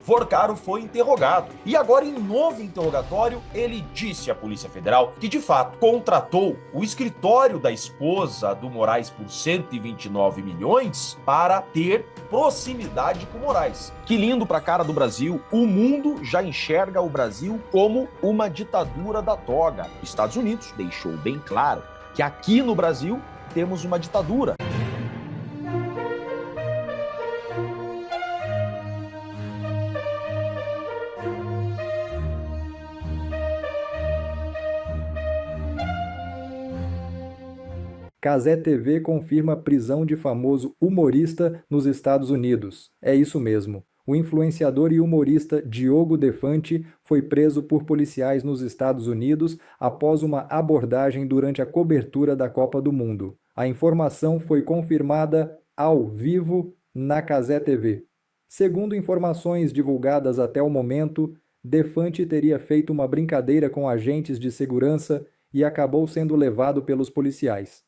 Vorcaro foi interrogado e agora, em novo interrogatório, ele disse à Polícia Federal que, de fato, contratou o escritório da esposa do Moraes por 129 milhões para ter proximidade com Moraes. Que lindo pra cara do Brasil, o mundo já enxerga o Brasil como uma ditadura da toga. Estados Unidos deixou bem claro que aqui no Brasil temos uma ditadura. Cazé TV confirma prisão de famoso humorista nos Estados Unidos. É isso mesmo. O influenciador e humorista Diogo Defante foi preso por policiais nos Estados Unidos após uma abordagem durante a cobertura da Copa do Mundo. A informação foi confirmada ao vivo na Cazé TV. Segundo informações divulgadas até o momento, Defante teria feito uma brincadeira com agentes de segurança e acabou sendo levado pelos policiais.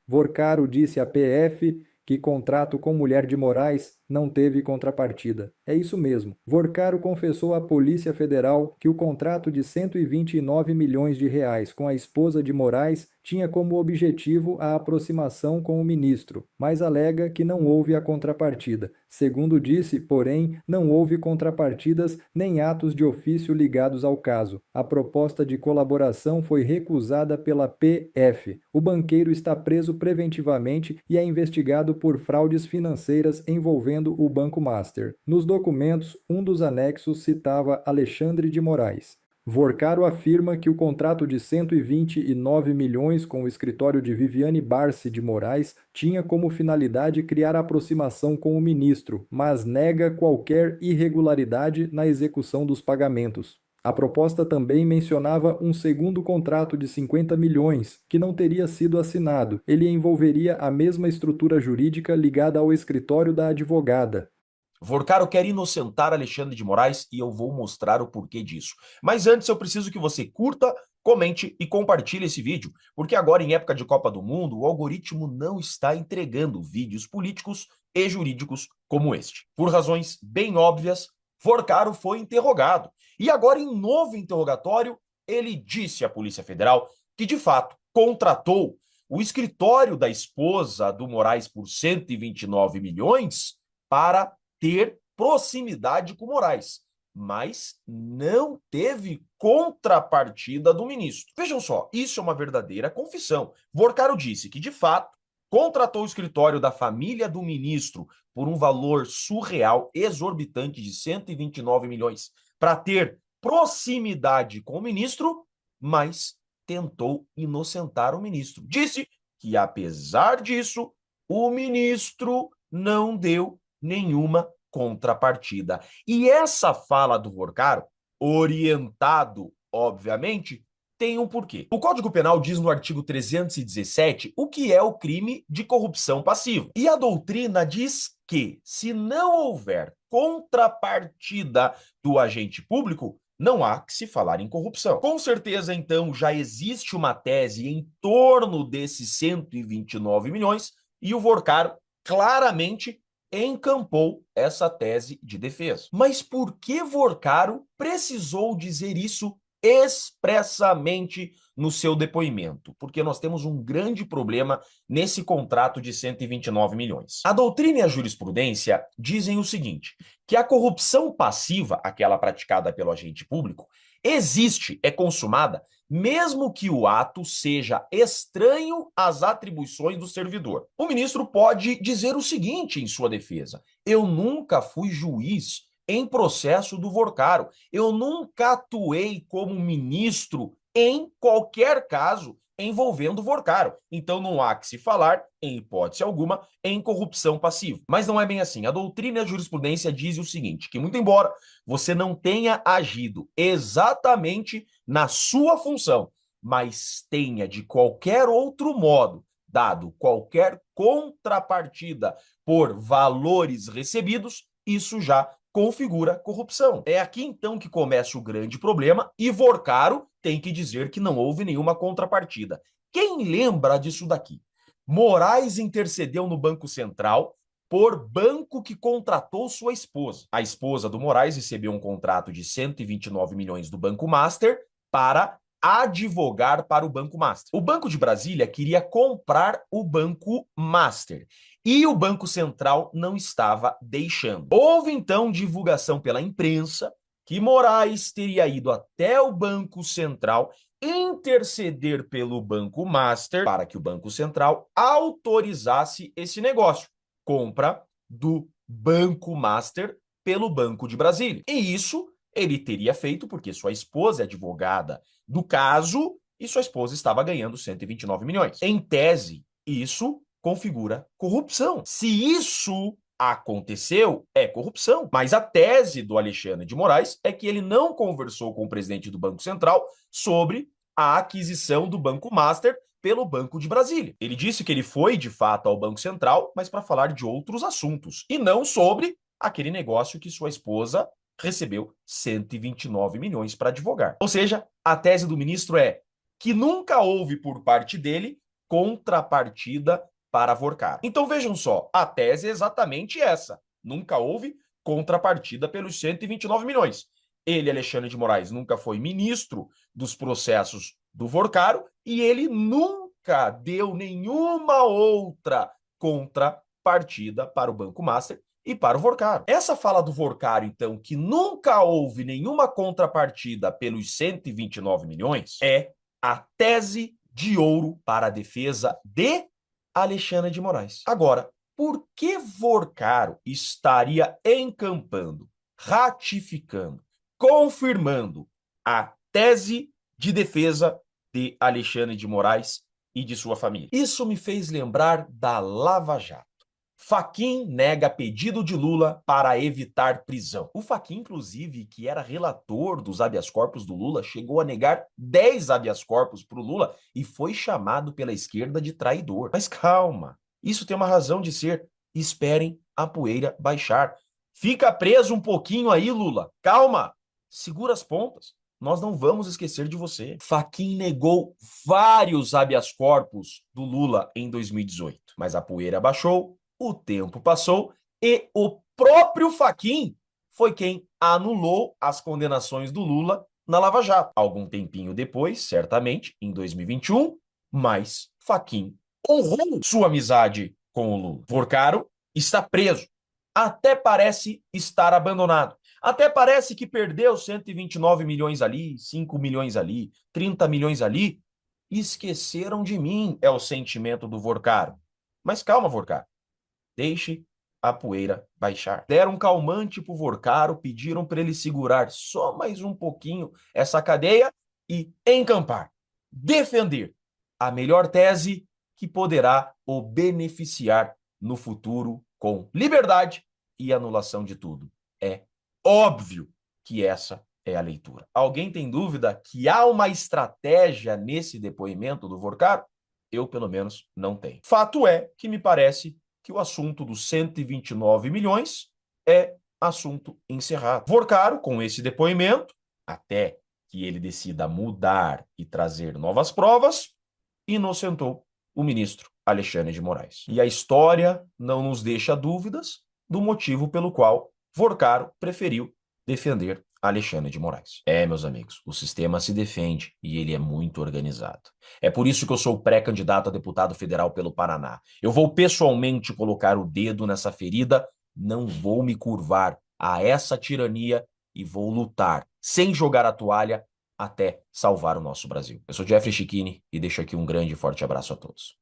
Vorcaro disse à PF que contrato com mulher de Moraes não teve contrapartida. É isso mesmo. Vorcaro confessou à Polícia Federal que o contrato de 129 milhões de reais com a esposa de Moraes tinha como objetivo a aproximação com o ministro, mas alega que não houve a contrapartida. Segundo disse, porém, não houve contrapartidas nem atos de ofício ligados ao caso. A proposta de colaboração foi recusada pela PF. O banqueiro está preso preventivamente e é investigado por fraudes financeiras envolvendo o Banco Master. Nos documentos, um dos anexos citava Alexandre de Moraes. Vorcaro afirma que o contrato de 129 milhões com o escritório de Viviane Barsi de Moraes tinha como finalidade criar aproximação com o ministro, mas nega qualquer irregularidade na execução dos pagamentos. A proposta também mencionava um segundo contrato de 50 milhões, que não teria sido assinado. Ele envolveria a mesma estrutura jurídica ligada ao escritório da advogada. Vorcaro quer inocentar Alexandre de Moraes e eu vou mostrar o porquê disso. Mas antes eu preciso que você curta, comente e compartilhe esse vídeo, porque agora, em época de Copa do Mundo, o algoritmo não está entregando vídeos políticos e jurídicos como este. Por razões bem óbvias, Vorcaro foi interrogado e agora, em novo interrogatório, ele disse à Polícia Federal que, de fato, contratou o escritório da esposa do Moraes por 129 milhões para ter proximidade com Moraes, mas não teve contrapartida do ministro. Vejam só, isso é uma verdadeira confissão. Vorcaro disse que, de fato, contratou o escritório da família do ministro por um valor surreal, exorbitante de 129 milhões, para ter proximidade com o ministro, mas tentou inocentar o ministro. Disse que, apesar disso, o ministro não deu nenhuma contrapartida. E essa fala do Vorcaro, orientado, obviamente, tem um porquê. O Código Penal diz no artigo 317 o que é o crime de corrupção passiva. E a doutrina diz que, se não houver contrapartida do agente público, não há que se falar em corrupção. Com certeza, então, já existe uma tese em torno desses 129 milhões e o Vorcaro claramente encampou essa tese de defesa. Mas por que Vorcaro precisou dizer isso expressamente no seu depoimento? Porque nós temos um grande problema nesse contrato de 129 milhões. A doutrina e a jurisprudência dizem o seguinte, que a corrupção passiva, aquela praticada pelo agente público, existe, é consumada, mesmo que o ato seja estranho às atribuições do servidor. O ministro pode dizer o seguinte em sua defesa: eu nunca fui juiz em processo do Vorcaro, eu nunca atuei como ministro em qualquer caso envolvendo o Vorcaro. Então não há que se falar, em hipótese alguma, em corrupção passiva. Mas não é bem assim. A doutrina e a jurisprudência dizem o seguinte, que muito embora você não tenha agido exatamente na sua função, mas tenha de qualquer outro modo dado qualquer contrapartida por valores recebidos, isso já configura corrupção. É aqui então que começa o grande problema e Vorcaro tem que dizer que não houve nenhuma contrapartida. Quem lembra disso daqui? Moraes intercedeu no Banco Central por banco que contratou sua esposa. A esposa do Moraes recebeu um contrato de 129 milhões do Banco Master para advogar para o Banco Master. O Banco de Brasília queria comprar o Banco Master e o Banco Central não estava deixando. Houve então divulgação pela imprensa que Moraes teria ido até o Banco Central interceder pelo Banco Master para que o Banco Central autorizasse esse negócio, compra do Banco Master pelo Banco de Brasília. E isso ele teria feito porque sua esposa é advogada do caso e sua esposa estava ganhando 129 milhões. Em tese, isso configura corrupção. Se isso aconteceu, é corrupção. Mas a tese do Alexandre de Moraes é que ele não conversou com o presidente do Banco Central sobre a aquisição do Banco Master pelo Banco de Brasília. Ele disse que ele foi, de fato, ao Banco Central, mas para falar de outros assuntos, e não sobre aquele negócio que sua esposa recebeu 129 milhões para advogar. Ou seja, a tese do ministro é que nunca houve por parte dele contrapartida para Vorcar. Então vejam só, a tese é exatamente essa. Nunca houve contrapartida pelos 129 milhões. Ele, Alexandre de Moraes, nunca foi ministro dos processos do Vorcaro e ele nunca deu nenhuma outra contrapartida para o Banco Master e para o Vorcaro. Essa fala do Vorcaro, então, que nunca houve nenhuma contrapartida pelos 129 milhões, é a tese de ouro para a defesa de Alexandre de Moraes. Agora, por que Vorcaro estaria encampando, ratificando, confirmando a tese de defesa de Alexandre de Moraes e de sua família? Isso me fez lembrar da Lava Jato. Fachin nega pedido de Lula para evitar prisão. O Fachin, inclusive, que era relator dos habeas corpus do Lula, chegou a negar 10 habeas corpus para o Lula e foi chamado pela esquerda de traidor. Mas calma, isso tem uma razão de ser. Esperem a poeira baixar. Fica preso um pouquinho aí, Lula. Calma, segura as pontas. Nós não vamos esquecer de você. Fachin negou vários habeas corpus do Lula em 2018, mas a poeira baixou. O tempo passou e o próprio Fachin foi quem anulou as condenações do Lula na Lava Jato. Algum tempinho depois, certamente, em 2021, mas Fachin honrou sua amizade com o Lula. Vorcaro está preso. Até parece estar abandonado. Até parece que perdeu 129 milhões ali, 5 milhões ali, 30 milhões ali. Esqueceram de mim, é o sentimento do Vorcaro. Mas calma, Vorcaro. Deixe a poeira baixar. Deram um calmante pro Vorcaro, pediram para ele segurar só mais um pouquinho essa cadeia e encampar, defender a melhor tese que poderá o beneficiar no futuro com liberdade e anulação de tudo. É óbvio que essa é a leitura. Alguém tem dúvida que há uma estratégia nesse depoimento do Vorcaro? Eu, pelo menos, não tenho. Fato é que me parece que o assunto dos 129 milhões é assunto encerrado. Vorcaro, com esse depoimento, até que ele decida mudar e trazer novas provas, inocentou o ministro Alexandre de Moraes. E a história não nos deixa dúvidas do motivo pelo qual Vorcaro preferiu defender Alexandre de Moraes. Meus amigos, o sistema se defende e ele é muito organizado. É por isso que eu sou pré-candidato a deputado federal pelo Paraná. Eu vou pessoalmente colocar o dedo nessa ferida, não vou me curvar a essa tirania e vou lutar, sem jogar a toalha, até salvar o nosso Brasil. Eu sou Jeffrey Chiquini e deixo aqui um grande e forte abraço a todos.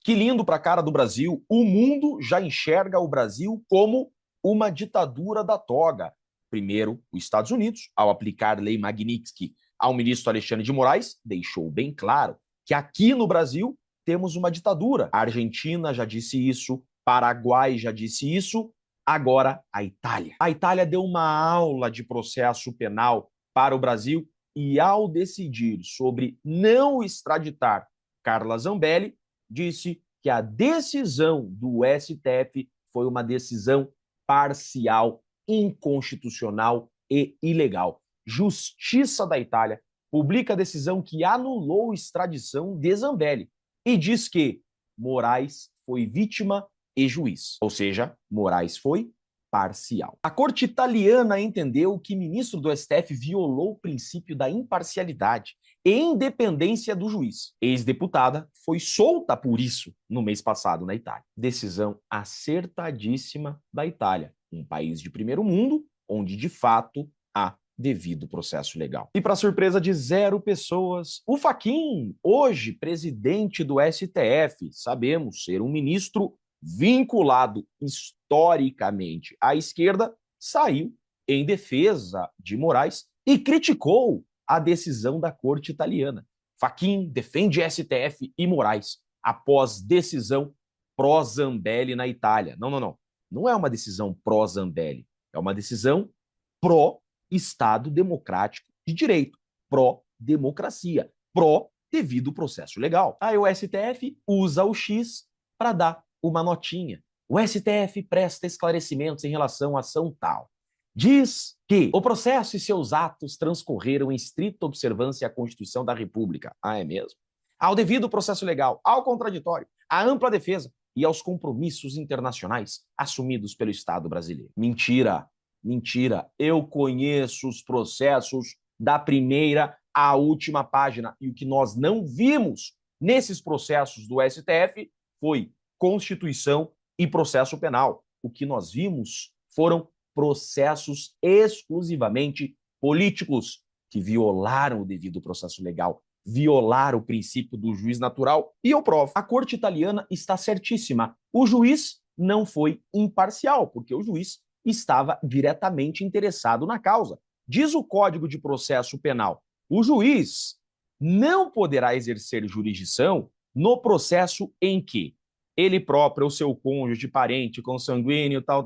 Que lindo para a cara do Brasil, o mundo já enxerga o Brasil como uma ditadura da toga. Primeiro, os Estados Unidos, ao aplicar lei Magnitsky ao ministro Alexandre de Moraes, deixou bem claro que aqui no Brasil temos uma ditadura. A Argentina já disse isso, Paraguai já disse isso, agora a Itália. A Itália deu uma aula de processo penal para o Brasil e, ao decidir sobre não extraditar Carla Zambelli, disse que a decisão do STF foi uma decisão parcial, inconstitucional e ilegal. Justiça da Itália publica a decisão que anulou a extradição de Zambelli e diz que Moraes foi vítima e juiz. Ou seja, Moraes foi parcial. A corte italiana entendeu que ministro do STF violou o princípio da imparcialidade e independência do juiz. Ex-deputada foi solta por isso no mês passado na Itália. Decisão acertadíssima da Itália, um país de primeiro mundo, onde de fato há devido processo legal. E para surpresa de 0 pessoas, o Fachin, hoje presidente do STF, sabemos ser um ministro vinculado historicamente à esquerda, saiu em defesa de Moraes e criticou a decisão da corte italiana. Fachin defende STF e Moraes após decisão pró-Zambelli na Itália. Não. Não é uma decisão pró-Zambelli, é uma decisão pró-Estado democrático de direito, pró-democracia, pró-devido processo legal. Aí o STF usa o X para dar uma notinha. O STF presta esclarecimentos em relação à ação tal. Diz que o processo e seus atos transcorreram em estrita observância à Constituição da República. Ah, é mesmo? Ao devido processo legal, ao contraditório, à ampla defesa e aos compromissos internacionais assumidos pelo Estado brasileiro. Mentira, mentira. Eu conheço os processos da primeira à última página e o que nós não vimos nesses processos do STF foi Constituição e processo penal. O que nós vimos foram processos exclusivamente políticos que violaram o devido processo legal, violaram o princípio do juiz natural. E eu provo. A corte italiana está certíssima. O juiz não foi imparcial, porque o juiz estava diretamente interessado na causa. Diz o Código de Processo Penal: o juiz não poderá exercer jurisdição no processo em que ele próprio ou seu cônjuge, parente, consanguíneo, tal,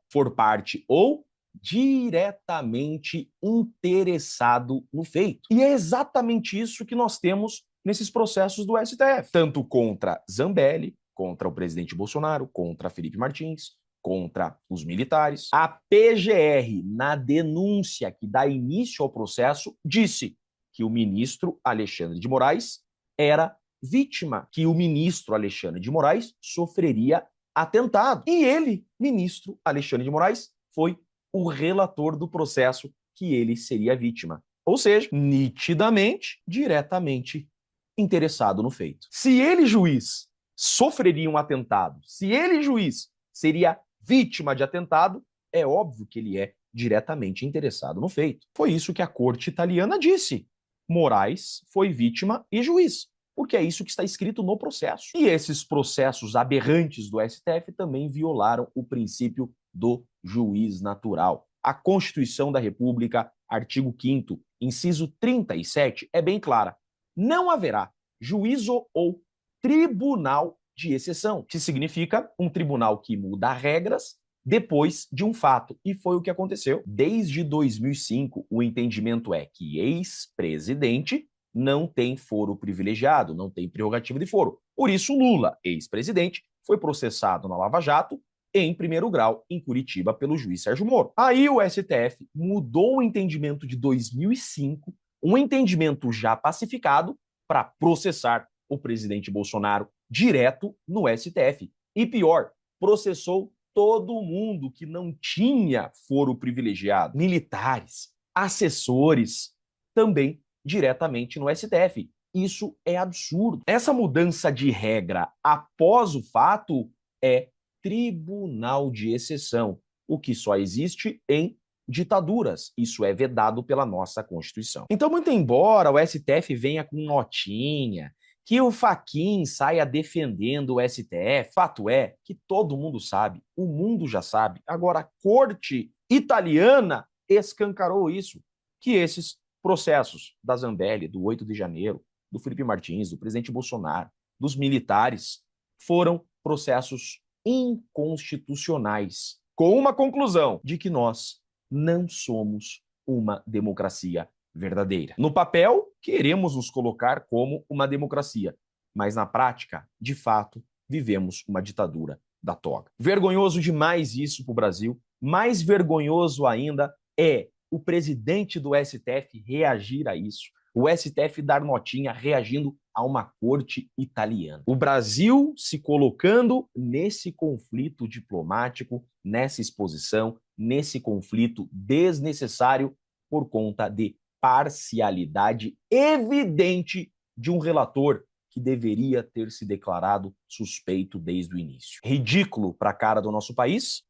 for parte ou diretamente interessado no feito. E é exatamente isso que nós temos nesses processos do STF, tanto contra Zambelli, contra o presidente Bolsonaro, contra Felipe Martins, contra os militares. A PGR, na denúncia que dá início ao processo, disse que o ministro Alexandre de Moraes era vítima, que o ministro Alexandre de Moraes sofreria atentado. E ele, ministro Alexandre de Moraes, foi o relator do processo que ele seria vítima. Ou seja, nitidamente, diretamente interessado no feito. Se ele, juiz, sofreria um atentado, se ele, juiz, seria vítima de atentado, é óbvio que ele é diretamente interessado no feito. Foi isso que a corte italiana disse. Moraes foi vítima e juiz, porque é isso que está escrito no processo. E esses processos aberrantes do STF também violaram o princípio do juiz natural. A Constituição da República, artigo 5º, inciso 37, é bem clara. Não haverá juízo ou tribunal de exceção, que significa um tribunal que muda regras depois de um fato. E foi o que aconteceu. Desde 2005, o entendimento é que ex-presidente não tem foro privilegiado, não tem prerrogativa de foro. Por isso, Lula, ex-presidente, foi processado na Lava Jato em primeiro grau em Curitiba pelo juiz Sérgio Moro. Aí o STF mudou o entendimento de 2005, um entendimento já pacificado, para processar o presidente Bolsonaro direto no STF. E pior, processou todo mundo que não tinha foro privilegiado, militares, assessores, também diretamente no STF. Isso é absurdo. Essa mudança de regra após o fato é tribunal de exceção, o que só existe em ditaduras. Isso é vedado pela nossa Constituição. Então, muito embora o STF venha com notinha, que o Fachin saia defendendo o STF, fato é que todo mundo sabe, o mundo já sabe, agora a corte italiana escancarou isso, que esses processos da Zambelli, do 8 de janeiro, do Felipe Martins, do presidente Bolsonaro, dos militares, foram processos inconstitucionais, com uma conclusão de que nós não somos uma democracia verdadeira. No papel, queremos nos colocar como uma democracia, mas na prática, de fato, vivemos uma ditadura da toga. Vergonhoso demais isso para o Brasil. Mais vergonhoso ainda é o presidente do STF reagir a isso. O STF dar notinha reagindo a uma corte italiana. O Brasil se colocando nesse conflito diplomático, nessa exposição, nesse conflito desnecessário por conta de parcialidade evidente de um relator que deveria ter se declarado suspeito desde o início. Ridículo para a cara do nosso país,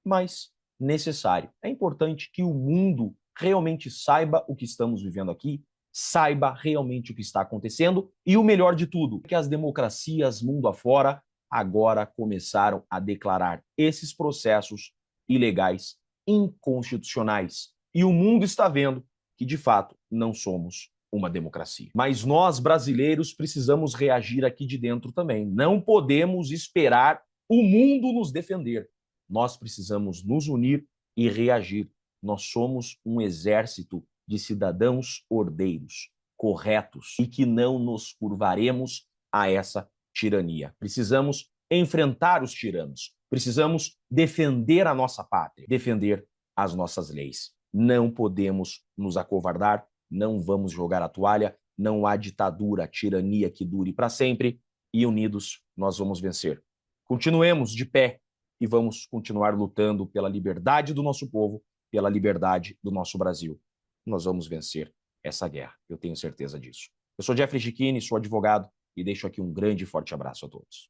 mas necessário. É importante que o mundo realmente saiba o que estamos vivendo aqui, saiba realmente o que está acontecendo e o melhor de tudo, que as democracias mundo afora agora começaram a declarar esses processos ilegais, inconstitucionais. E o mundo está vendo que, de fato, não somos uma democracia. Mas nós, brasileiros, precisamos reagir aqui de dentro também. Não podemos esperar o mundo nos defender. Nós precisamos nos unir e reagir. Nós somos um exército de cidadãos ordeiros, corretos, e que não nos curvaremos a essa tirania. Precisamos enfrentar os tiranos. Precisamos defender a nossa pátria, defender as nossas leis. Não podemos nos acovardar, não vamos jogar a toalha, não há ditadura, tirania que dure para sempre, e unidos nós vamos vencer. Continuemos de pé e vamos continuar lutando pela liberdade do nosso povo, pela liberdade do nosso Brasil. Nós vamos vencer essa guerra, eu tenho certeza disso. Eu sou Jeffrey Chiquini, sou advogado, e deixo aqui um grande e forte abraço a todos.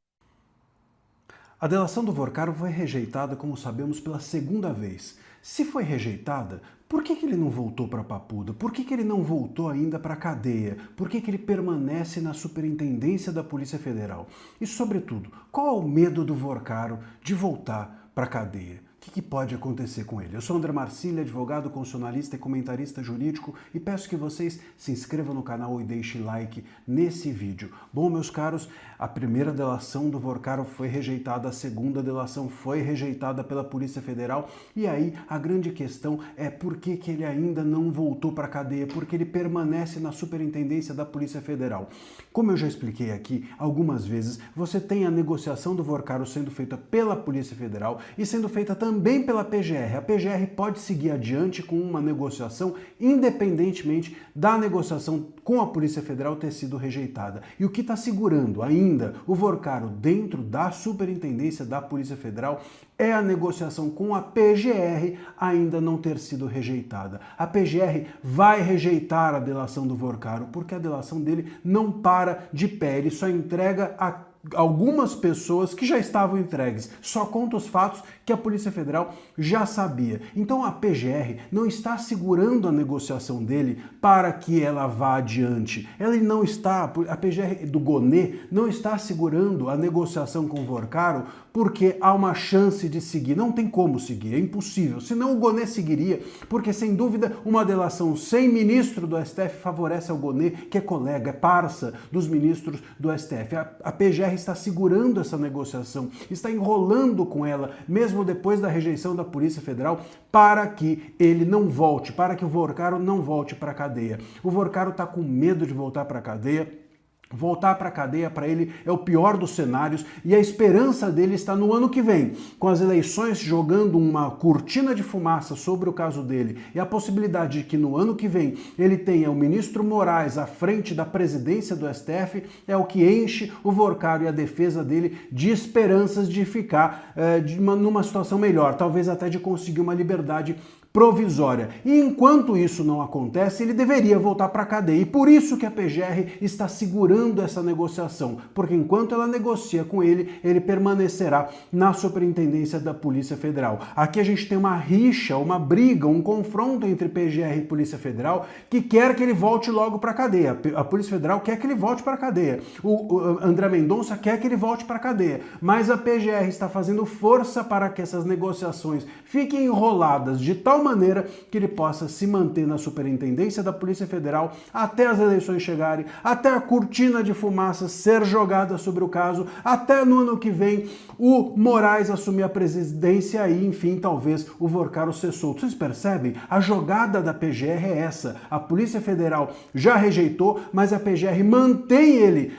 A delação do Vorcaro foi rejeitada, como sabemos, pela segunda vez. Se foi rejeitada, por que ele não voltou para Papuda? Por que ele não voltou ainda para a cadeia? Por que ele permanece na superintendência da Polícia Federal? E, sobretudo, qual é o medo do Vorcaro de voltar para a cadeia? O que pode acontecer com ele? Eu sou André Marcília, advogado, constitucionalista e comentarista jurídico, e peço que vocês se inscrevam no canal e deixem like nesse vídeo. Bom, meus caros, a primeira delação do Vorcaro foi rejeitada, a segunda delação foi rejeitada pela Polícia Federal, e aí a grande questão é por que ele ainda não voltou para a cadeia, porque ele permanece na superintendência da Polícia Federal. Como eu já expliquei aqui algumas vezes, você tem a negociação do Vorcaro sendo feita pela Polícia Federal e sendo feita também pela PGR. A PGR pode seguir adiante com uma negociação independentemente da negociação com a Polícia Federal ter sido rejeitada. E o que está segurando ainda o Vorcaro dentro da superintendência da Polícia Federal é a negociação com a PGR ainda não ter sido rejeitada. A PGR vai rejeitar a delação do Vorcaro porque a delação dele não para de pé, ele só entrega a algumas pessoas que já estavam entregues, só conta os fatos que a Polícia Federal já sabia. Então a PGR não está segurando a negociação dele para que ela vá adiante. Ela não está, a PGR do Gonê não está segurando a negociação com o Vorcaro porque há uma chance de seguir. Não tem como seguir, é impossível. Senão o Gonê seguiria, porque sem dúvida uma delação sem ministro do STF favorece ao Gonê, que é colega, é parça dos ministros do STF. A PGR está segurando essa negociação, está enrolando com ela, mesmo depois da rejeição da Polícia Federal, para que ele não volte, para que o Vorcaro não volte para a cadeia. O Vorcaro está com medo de voltar para a cadeia. Voltar para a cadeia para ele é o pior dos cenários e a esperança dele está no ano que vem, com as eleições jogando uma cortina de fumaça sobre o caso dele e a possibilidade de que no ano que vem ele tenha o ministro Moraes à frente da presidência do STF é o que enche o Vorcaro e a defesa dele de esperanças de ficar numa situação melhor, talvez até de conseguir uma liberdade provisória. E enquanto isso não acontece, ele deveria voltar para a cadeia. E por isso que a PGR está segurando essa negociação, porque enquanto ela negocia com ele, ele permanecerá na superintendência da Polícia Federal. Aqui a gente tem uma rixa, uma briga, um confronto entre PGR e Polícia Federal que quer que ele volte logo para a cadeia. A Polícia Federal quer que ele volte para a cadeia. O André Mendonça quer que ele volte para a cadeia. Mas a PGR está fazendo força para que essas negociações fiquem enroladas de tal maneira que ele possa se manter na superintendência da Polícia Federal até as eleições chegarem, até a cortina de fumaça ser jogada sobre o caso, até no ano que vem o Moraes assumir a presidência e, enfim, talvez o Vorcaro ser solto. Vocês percebem? A jogada da PGR é essa. A Polícia Federal já rejeitou, mas a PGR mantém ele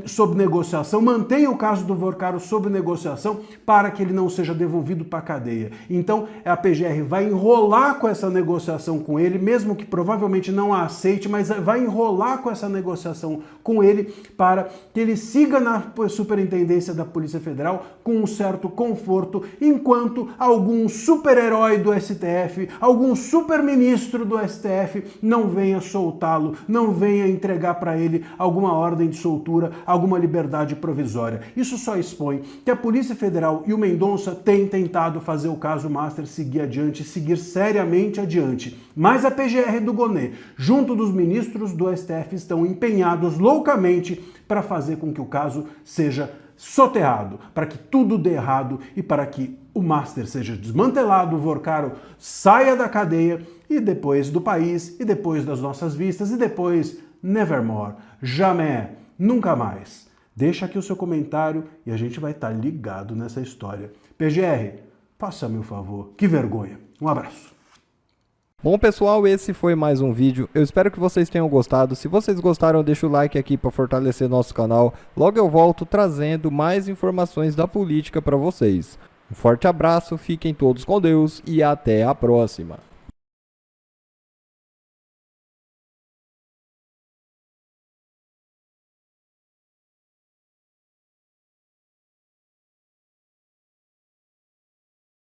sob negociação, mantém o caso do Vorcaro sob negociação para que ele não seja devolvido para a cadeia. Então, a PGR vai enrolar enrolar com essa negociação com ele, mesmo que provavelmente não a aceite, mas vai enrolar com essa negociação com ele para que ele siga na superintendência da Polícia Federal com um certo conforto, enquanto algum super-herói do STF, algum super-ministro do STF não venha soltá-lo, não venha entregar para ele alguma ordem de soltura, alguma liberdade provisória. Isso só expõe que a Polícia Federal e o Mendonça têm tentado fazer o caso Master seguir adiante, seguir seriamente adiante. Mas a PGR do Gonê, junto dos ministros do STF, estão empenhados loucamente para fazer com que o caso seja soterrado, para que tudo dê errado e para que o Master seja desmantelado, o Vorcaro saia da cadeia e depois do país, e depois das nossas vistas, e depois nevermore, jamais, nunca mais. Deixa aqui o seu comentário e a gente vai estar ligado nessa história. PGR, faça-me o favor. Que vergonha. Um abraço. Bom, pessoal, esse foi mais um vídeo. Eu espero que vocês tenham gostado. Se vocês gostaram, deixa o like aqui para fortalecer nosso canal. Logo eu volto trazendo mais informações da política para vocês. Um forte abraço, fiquem todos com Deus e até a próxima.